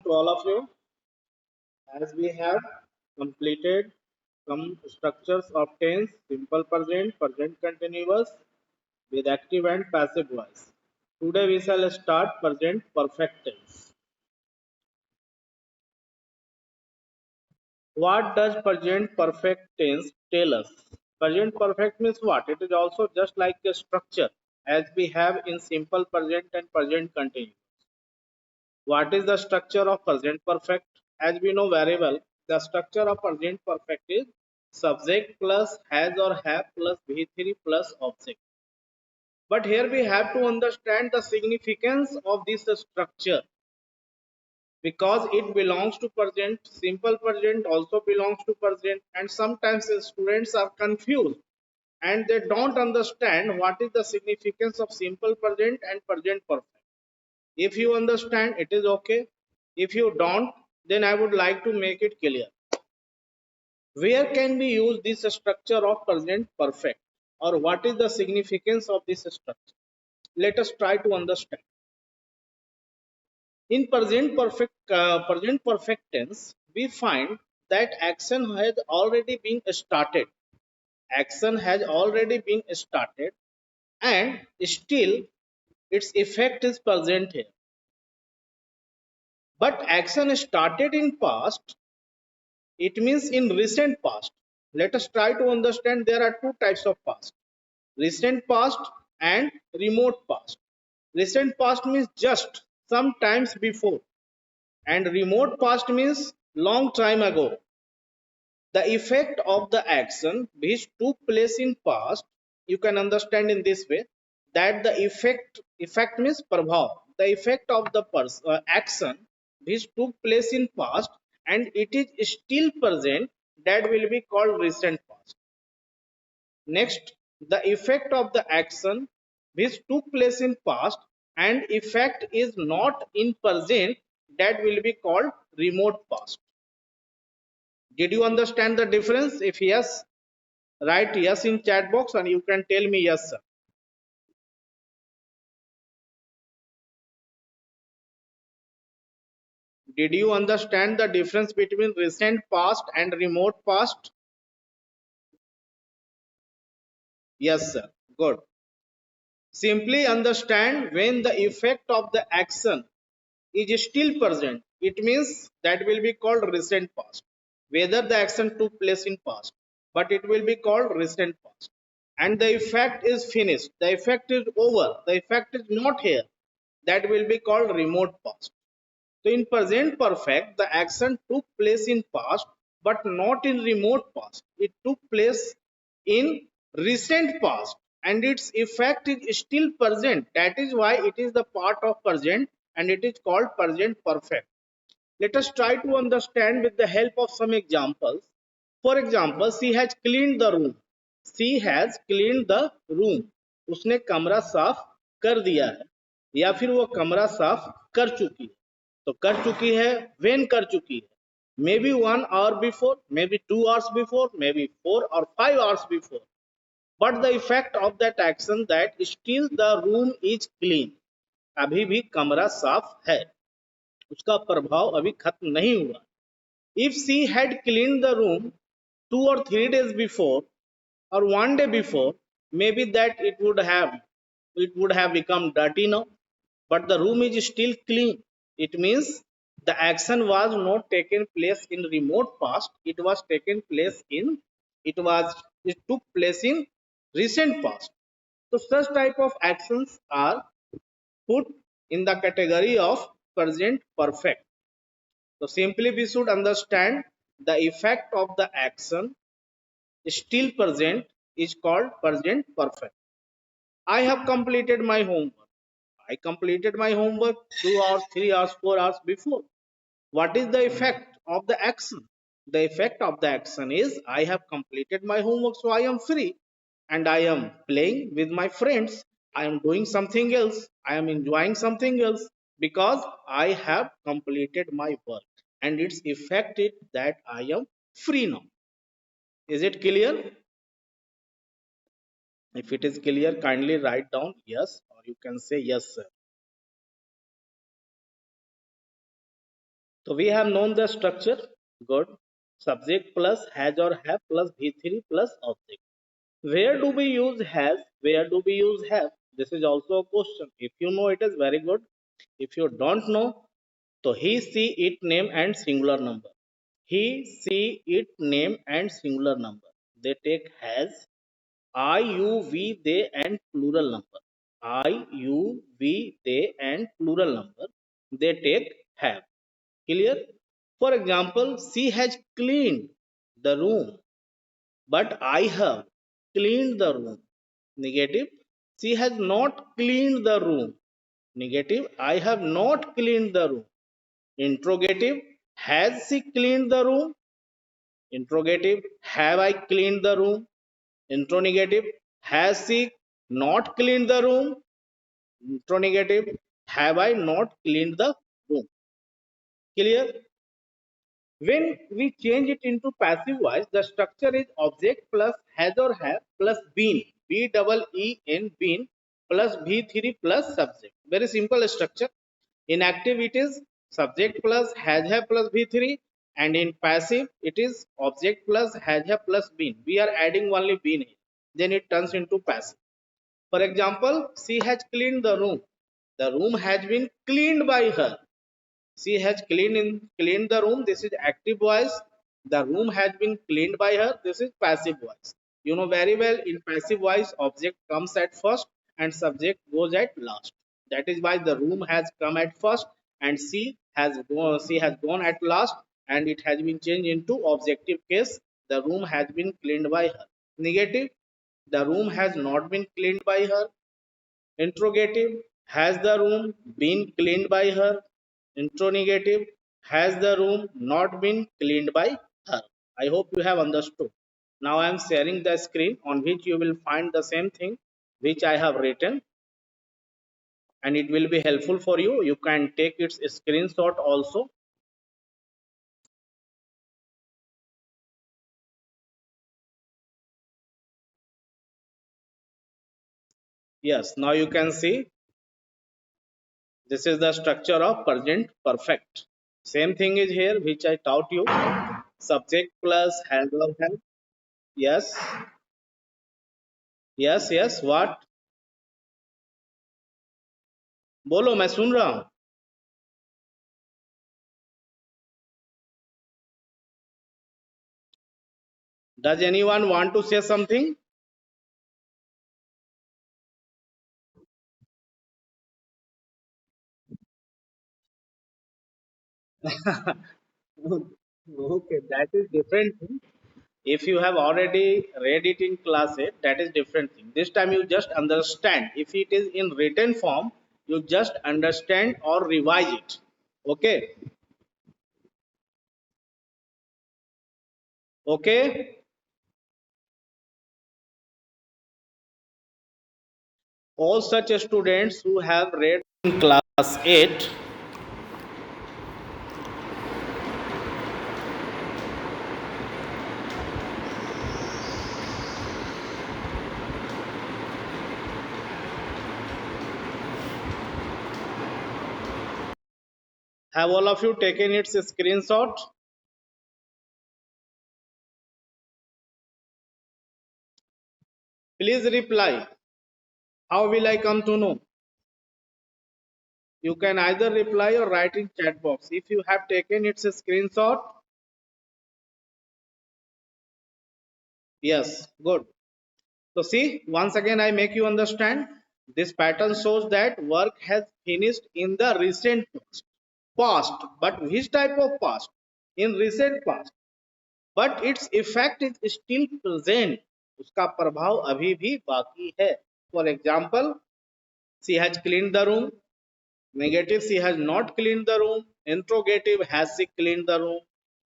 to all of you. As we have completed some structures of tense, simple present, present continuous with active and passive voice. Today we shall start present perfect tense. What does present perfect tense tell us? Present perfect means what? It is also just like a structure as we have in simple present and present continuous. What is the structure of present perfect? As we know very well, the structure of present perfect is subject plus has or have plus V3 plus object. But here we have to understand the significance of this structure because it belongs to present, simple present also belongs to present, and sometimes the students are confused and they don't understand what is the significance of simple present and present perfect. If you understand, it is okay. If you don't, then I would like to make it clear. Where can we use this structure of present perfect? Or what is the significance of this structure? Let us try to understand. In present perfect tense, we find that action has already been started. Action has already been started, and still its effect is present here. But action started in past, it means in recent past. Let us try to understand there are two types of past: recent past and remote past. Recent past means just some times before, and remote past means long time ago. The effect of the action which took place in past, you can understand in this way that the effect means prabhav, the effect of the action which took place in past and it is still present, that will be called recent past. Next, the effect of the action which took place in past and effect is not in present, that will be called remote past. Did you understand the difference? If yes, write yes in chat box and you can tell me yes, sir. Did you understand the difference between recent past and remote past? Yes, sir. Good. Simply understand when the effect of the action is still present, it means that will be called recent past. Whether the action took place in past, but it will be called recent past. And the effect is finished, the effect is over, the effect is not here, that will be called remote past. So in present perfect, the action took place in past, but not in remote past. It took place in recent past, and its effect is still present. That is why it is the part of present, and it is called present perfect. Let us try to understand with the help of some examples. For example, she has cleaned the room. She has cleaned the room. उसने कमरा साफ कर दिया है या फिर वो कमरा साफ कर चुकी है. तो कर चुकी है, when कर चुकी है, maybe 1 hour before, maybe 2 hours before, maybe 4 or 5 hours before. But the effect of that action that still the room is clean. अभी भी कमरा साफ है, उसका प्रभाव अभी खत्म नहीं हुआ. If she had cleaned the room 2 or 3 days before or one day before, maybe that it would have become dirty now, but the room is still clean. It means the action was not taken place in remote past, it was taken place in it took place in recent past. So such type of actions are put in the category of present perfect. So simply we should understand the effect of the action still present is called present perfect. I have completed my homework. I completed my homework 2 hours, 3 hours, 4 hours before. What is the effect of the action? The effect of the action is I have completed my homework, so I am free and I am playing with my friends. I am doing something else. I am enjoying something else because I have completed my work and it's effected that I am free now. Is it clear? If it is clear, kindly write down yes or you can say yes, sir. So we have known the structure. Good. Subject plus has or have plus V3 plus object. Where do we use has? Where do we use have? This is also a question. If you know, it is very good. If you don't know, so he, she, it, name and singular number. He, she, it, name and singular number. They take has. I, you, we, they and plural number. I, you, we, they and plural number. They take have. Clear? For example, she has cleaned the room, but I have cleaned the room. Negative. She has not cleaned the room. Negative. I have not cleaned the room. Interrogative. Has she cleaned the room? Interrogative. Have I cleaned the room? Interrogative. Has she not cleaned the room? Interrogative. Have I not cleaned the room? Clear? When we change it into passive voice, the structure is object plus has or have plus been, B double E N been plus V3 plus subject. Very simple structure. In active, it is subject plus has have plus V3, and in passive, it is object plus has have plus been. We are adding only been here. Then it turns into passive. For example, she has cleaned the room. The room has been cleaned by her. She has cleaned the room. This is active voice. The room has been cleaned by her. This is passive voice. You know very well, in passive voice, object comes at first and subject goes at last. That is why the room has come at first and she has gone at last, and it has been changed into objective case. The room has been cleaned by her. Negative, the room has not been cleaned by her. Interrogative, has the room been cleaned by her? Interrogative, has the room not been cleaned by her? I hope you have understood. Now I am sharing the screen on which you will find the same thing which I have written, and it will be helpful for you. You can take its screenshot also. Yes, now you can see this is the structure of present perfect. Same thing is here which I taught you. Subject plus has or have. Yes. Yes yes what बोलो मैं सुन रहा हूँ does anyone want to say something okay, that is different thing. If you have already read it in class 8, that is different thing. This time you just understand. If it is in written form, you just understand or revise it. Okay. Okay. All such students who have read in class 8, have all of you taken its screenshot? Please reply. How will I come to know? You can either reply or write in chat box. If you have taken its a screenshot, yes, good. So see, once again I make you understand. This pattern shows that work has finished in the recent past. Past, but which type of past? In recent past. But its effect is still present. उसका प्रभाव अभी भी बाकी है. For example, she has cleaned the room. Negative, she has not cleaned the room. Interrogative, has she cleaned the room?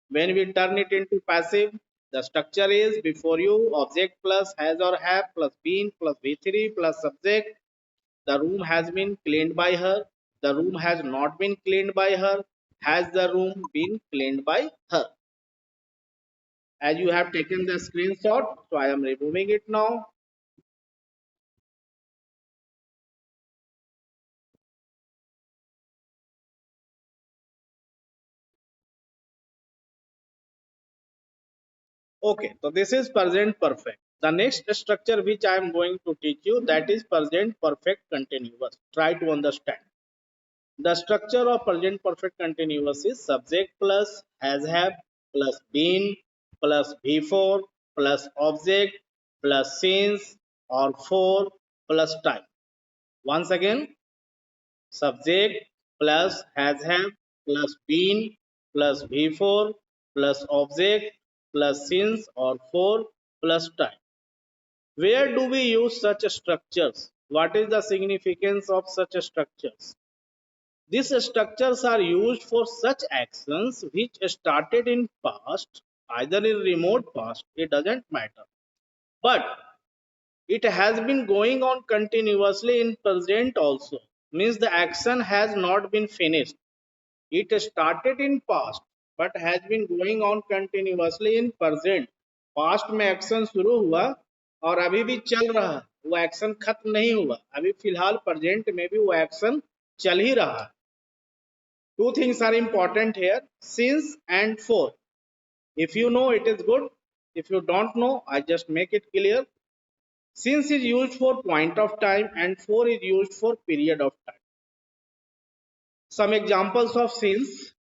When we turn it into passive, the structure is before you object plus has or have plus been plus V3 plus subject. The room has been cleaned by her. The room has not been cleaned by her. Has the room been cleaned by her? As you have taken the screenshot, so I am removing it now. Okay, so this is present perfect. The next structure which I am going to teach you, that is present perfect continuous. Try to understand. The structure of present perfect continuous is subject plus has have plus been plus before plus object plus since or for plus time. Once again, subject plus has have plus been plus before plus object plus since or for plus time. Where do we use such structures? What is the significance of such structures? These structures are used for such actions which started in past, either in remote past, it doesn't matter. But it has been going on continuously in present also. Means the action has not been finished. It started in past but has been going on continuously in present. Past में action शुरू हुआ और अभी भी चल रहा है, वो एक्शन खत्म नहीं हुआ, अभी फिलहाल प्रेजेंट में भी वो एक्शन चल ही रहा है. Two things are important here, since and for. If you know, it is good. If you don't know, I just make it clear. Since is used for point of time and for is used for period of time. Some examples of since: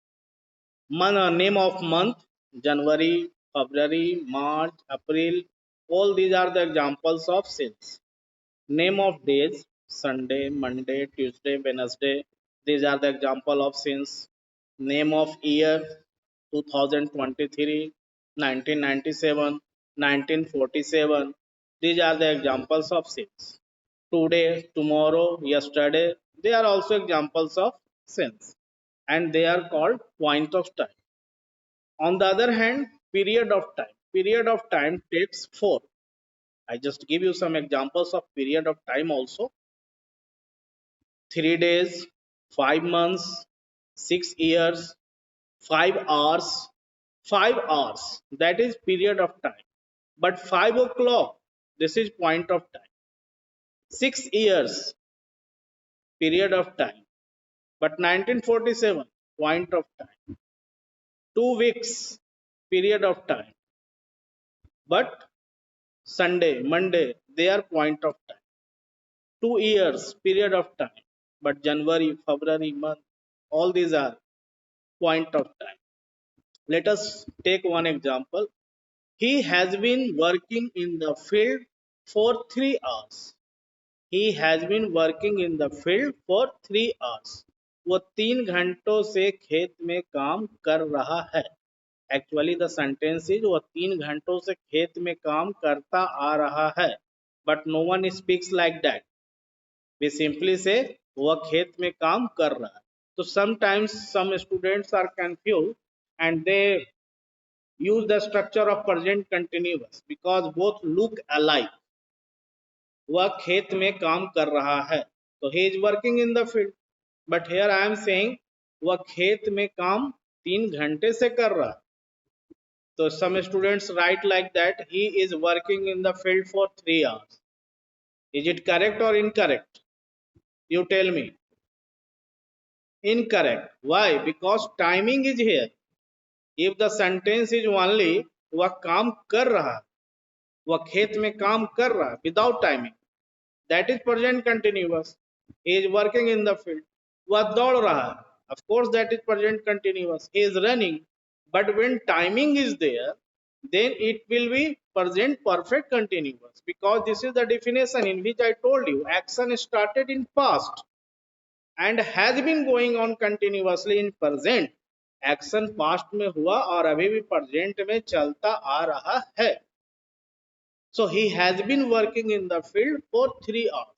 name of month, January, February, March, April. All these are the examples of since. Name of days, Sunday, Monday, Tuesday, Wednesday. These are the example of since. Name of year, 2023, 1997, 1947. These are the examples of since. Today, tomorrow, yesterday, they are also examples of since, and they are called point of time. On the other hand, period of time. Period of time takes four. I just give you some examples of period of time also. 3 days, 5 months, 6 years, 5 hours, 5 hours. That is period of time. But 5 o'clock, this is point of time. 6 years, period of time. But 1947, point of time. 2 weeks, period of time. But Sunday, Monday, they are point of time. 2 years, period of time. But January, February, month, all these are point of time. Let us take one example. He has been working in the field for 3 hours. He has been working in the field for 3 hours. वो 3 घंटों से खेत में काम कर रहा है. Actually, the sentence is वो 3 घंटों से खेत में काम करता आ रहा है. But no one speaks like that. We simply say वह खेत में काम कर रहा है. So sometimes some students are confused and they use the structure of present continuous because both look alike. वह खेत में काम कर रहा है, तो he is working in the field. But here I am saying वह खेत में काम 3 घंटे से कर रहा है. So some students write like that, he is working in the field for 3 hours. Is it correct or incorrect? You tell me. Incorrect. Why? Because timing is here. If the sentence is only वह काम कर रहा है, वह खेत में काम कर रहा है without timing, that is present continuous. He is working in the field. वह दौड़ रहा है, of course that is present continuous. He is running. But when timing is there, then it will be present perfect continuous, because this is the definition in which I told you action started in past and has been going on continuously in present. Action past में हुआ और अभी भी present में चलता आ रहा है. So he has been working in the field for 3 hours.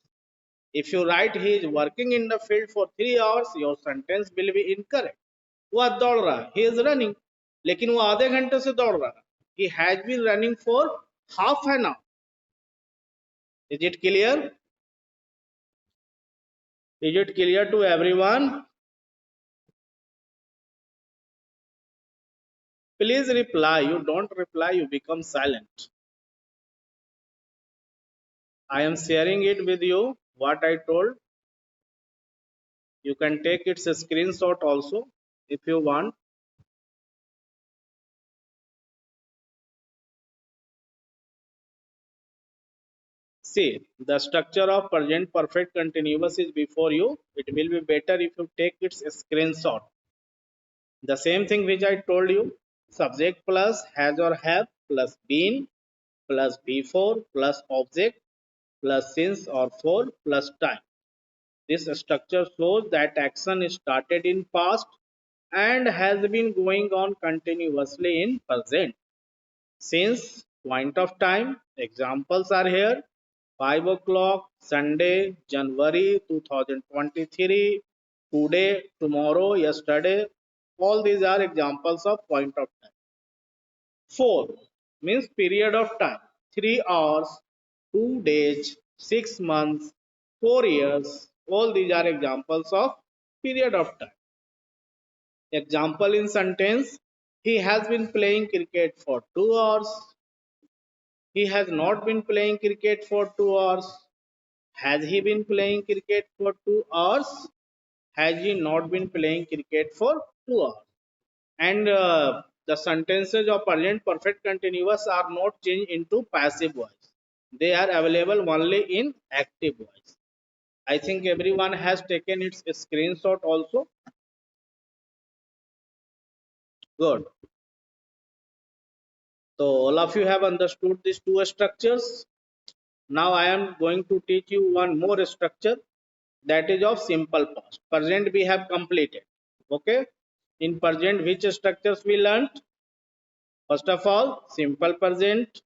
If you write he is working in the field for 3 hours, your sentence will be incorrect. वह दौड़ रहा है, he is running, लेकिन वो आधे घंटे से दौड़ रहा है. He has been running for half an hour. Is it clear? Is it clear to everyone? Please reply. You don't reply, you become silent. I am sharing it with you what I told. You can take its screenshot also if you want. See, the structure of present perfect continuous is before you. It will be better if you take its screenshot. The same thing which I told you, subject plus has or have plus been plus before plus object plus since or for plus time. This structure shows that action is started in past and has been going on continuously in present. Since point of time, examples are here. 5 o'clock, Sunday, January 2023, today, tomorrow, yesterday. All these are examples of point of time. 4 means period of time. 3 hours, 2 days, 6 months, 4 years. All these are examples of period of time. Example in sentence, he has been playing cricket for 2 hours. He has not been playing cricket for 2 hours. Has he been playing cricket for 2 hours? Has he not been playing cricket for 2 hours? And the sentences of present perfect continuous are not changed into passive voice. They are available only in active voice. I think everyone has taken its screenshot also. Good. So all of you have understood these two structures. Now I am going to teach you one more structure, that is of simple past. Present we have completed. Okay. In present, which structures we learnt? First of all, simple present.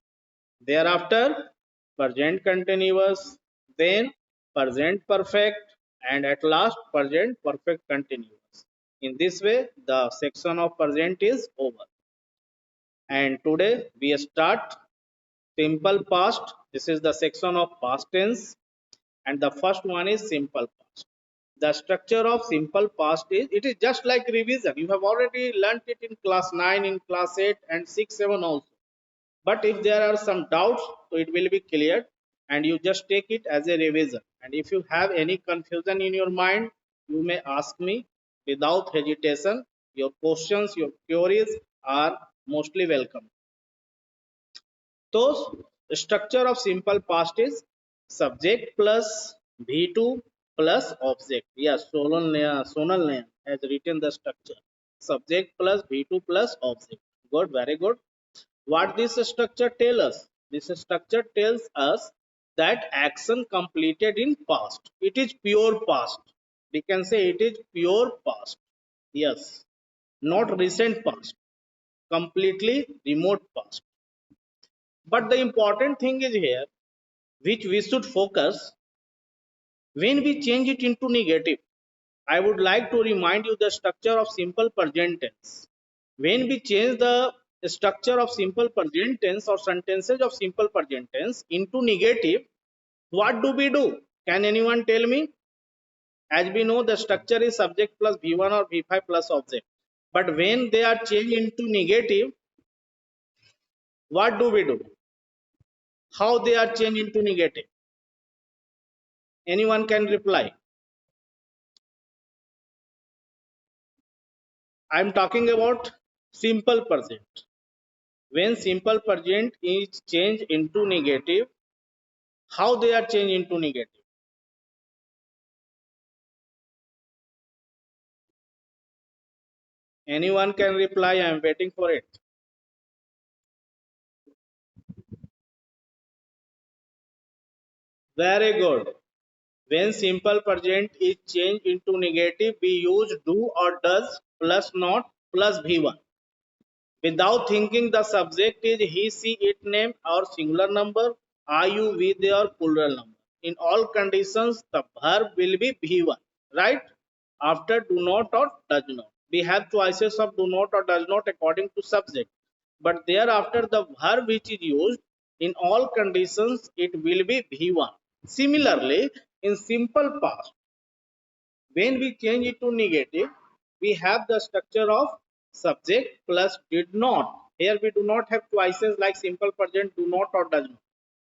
Thereafter, present continuous. Then present perfect. And at last, present perfect continuous. In this way, the section of present is over. And today we start simple past. This is the section of past tense. And the first one is simple past. The structure of simple past is, it is just like revision. You have already learnt it in class 9, in class 8 and 6, 7 also. But if there are some doubts, so it will be cleared and you just take it as a revision. And if you have any confusion in your mind, you may ask me without hesitation. Your questions, your queries are mostly welcome. So, structure of simple past is subject plus V2 plus object. Yes, Sonal Nayan has written the structure. Subject plus V2 plus object. Good, very good. What this structure tells us? This structure tells us that action completed in past. It is pure past. We can say it is pure past. Yes, not recent past. Completely remote past. But the important thing is here, which we should focus when we change it into negative. I would like to remind you the structure of simple present tense. When we change the structure of simple present tense or sentences of simple present tense into negative, what do we do? Can anyone tell me? As we know, the structure is subject plus V1 or V5 plus object. But when they are changed into negative, what do we do? How they are changed into negative? Anyone can reply. I am talking about simple present. When simple present is changed into negative, how they are changed into negative? Anyone can reply. I am waiting for it. Very good. When simple present is changed into negative, we use do or does plus not plus V1. Without thinking, the subject is he, she, it, name or singular number, are you, we, they or plural number. In all conditions, the verb will be V1, right? After do not or does not. We have choices of do not or does not according to subject. But thereafter, the verb which is used in all conditions, it will be V1. Similarly, in simple past, when we change it to negative, we have the structure of subject plus did not. Here we do not have choices like simple present, do not or does not.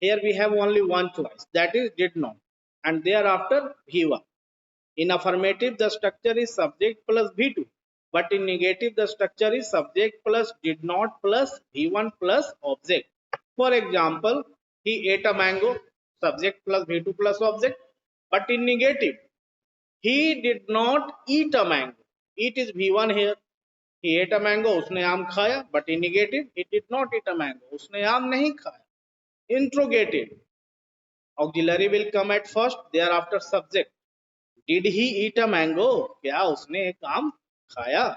Here we have only one choice, that is did not. And thereafter V1. In affirmative, the structure is subject plus V2. But in negative, the structure is subject plus did not plus V1 plus object. For example, he ate a mango. subject plus V2 plus object. But in negative, he did not eat a mango. Eat is V1 here. He ate a mango, उसने आम खाया. But in negative, he did not eat a mango. उसने आम नहीं खाया. Interrogative. Auxiliary will come at first, thereafter subject. Did he eat a mango? क्या उसने एक आम खाया?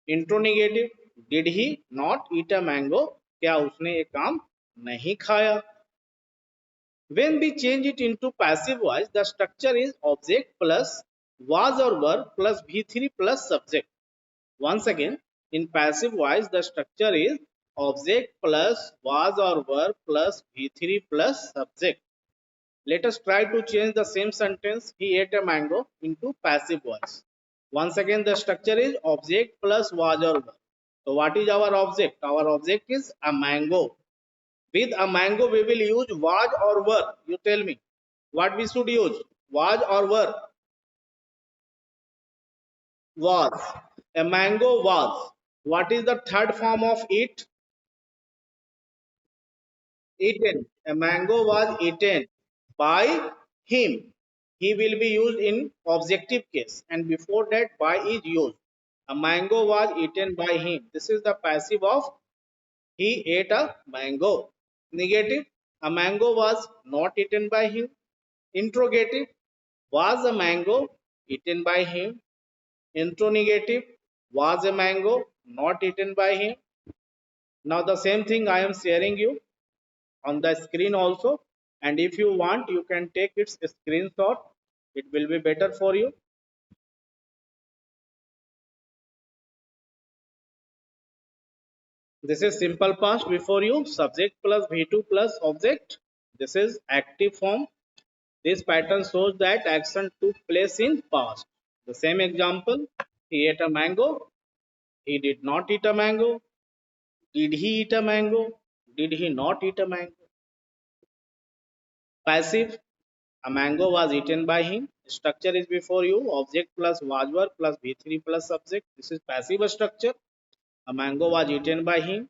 Interrogative. Did he not eat a mango? क्या उसने एक आम नहीं खाया? When we change it into passive voice, the structure is object plus was or were plus V3 plus subject. Once again, in passive voice, the structure is object plus was or were plus V3 plus subject. Let us try to change the same sentence, he ate a mango, into passive voice. Once again, the structure is object plus was or were. So, what is our object? Our object is a mango. With a mango, we will use was or were. You tell me what we should use, was or were? Was. A mango was. What is the third form of it? Eaten. A mango was eaten by him. He will be used in objective case, and before that by is used. A mango was eaten by him. This is the passive of he ate a mango. Negative. A mango was not eaten by him. Interrogative. Was a mango eaten by him? Interrogative. Was a mango not eaten by him? Now the same thing I am sharing you on the screen also, and if you want you can take its screenshot, it will be better for you. This is simple past before you, subject plus V2 plus object. This is active form. This pattern shows that action took place in past. The same example, he ate a mango, he did not eat a mango. Did he eat a mango? Did he not eat a mango? Passive. A mango was eaten by him. Structure is before you. Object plus was were plus V3 plus subject. This is passive structure. A mango was eaten by him.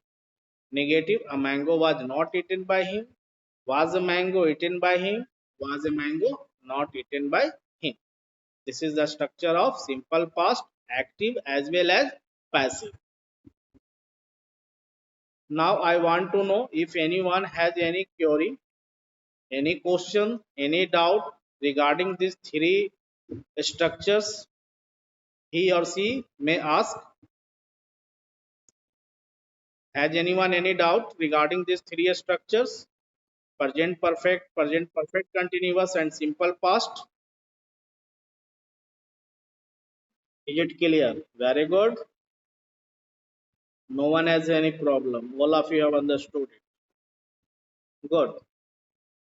Negative. A mango was not eaten by him. Was a mango eaten by him? Was a mango not eaten by him? This is the structure of simple past, active as well as passive. Now I want to know if anyone has any query, any question, any doubt regarding these three structures, he or she may ask. Has anyone any doubt regarding these three structures? Present perfect continuous, and simple past. Is it clear? Very good. No one has any problem. All of you have understood it. Good.